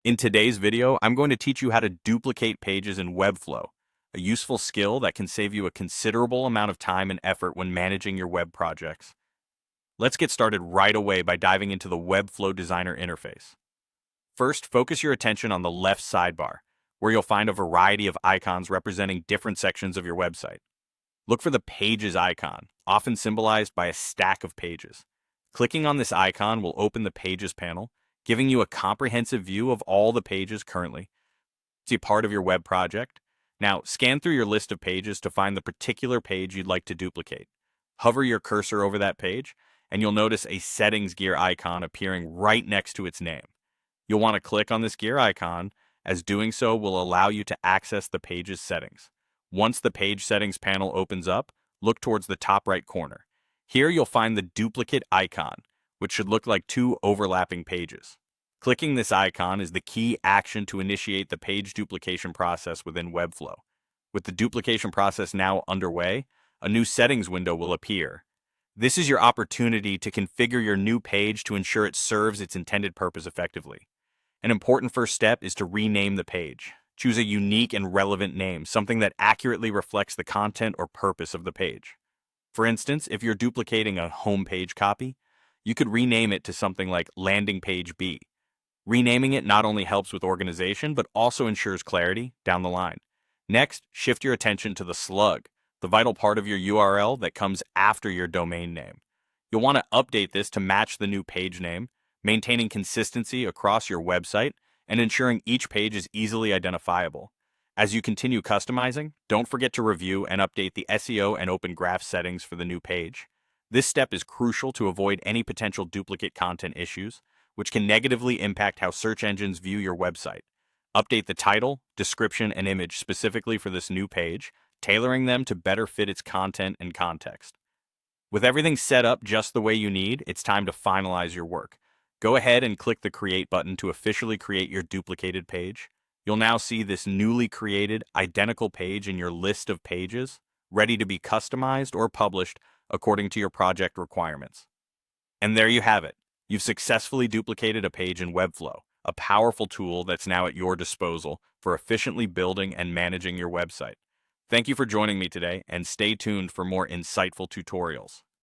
In today's video, I'm going to teach you how to duplicate pages in Webflow, a useful skill that can save you a considerable amount of time and effort when managing your web projects. Let's get started right away by diving into the Webflow Designer interface. First, focus your attention on the left sidebar, where you'll find a variety of icons representing different sections of your website. Look for the Pages icon, often symbolized by a stack of pages. Clicking on this icon will open the Pages panel, giving you a comprehensive view of all the pages currently a part of your web project. Now, scan through your list of pages to find the particular page you'd like to duplicate. Hover your cursor over that page, and you'll notice a settings gear icon appearing right next to its name. You'll want to click on this gear icon, as doing so will allow you to access the page's settings. Once the Page Settings panel opens up, look towards the top right corner. Here you'll find the duplicate icon, which should look like two overlapping pages. Clicking this icon is the key action to initiate the page duplication process within Webflow. With the duplication process now underway, a new settings window will appear. This is your opportunity to configure your new page to ensure it serves its intended purpose effectively. An important first step is to rename the page. Choose a unique and relevant name, something that accurately reflects the content or purpose of the page. For instance, if you're duplicating a homepage copy, you could rename it to something like Landing Page B. Renaming it not only helps with organization, but also ensures clarity down the line. Next, shift your attention to the slug, the vital part of your URL that comes after your domain name. You'll want to update this to match the new page name, maintaining consistency across your website and ensuring each page is easily identifiable. As you continue customizing, don't forget to review and update the SEO and Open Graph settings for the new page. This step is crucial to avoid any potential duplicate content issues, which can negatively impact how search engines view your website. Update the title, description, and image specifically for this new page, tailoring them to better fit its content and context. With everything set up just the way you need, it's time to finalize your work. Go ahead and click the Create button to officially create your duplicated page. You'll now see this newly created, identical page in your list of pages, ready to be customized or published according to your project requirements. And there you have it. You've successfully duplicated a page in Webflow, a powerful tool that's now at your disposal for efficiently building and managing your website. Thank you for joining me today, and stay tuned for more insightful tutorials.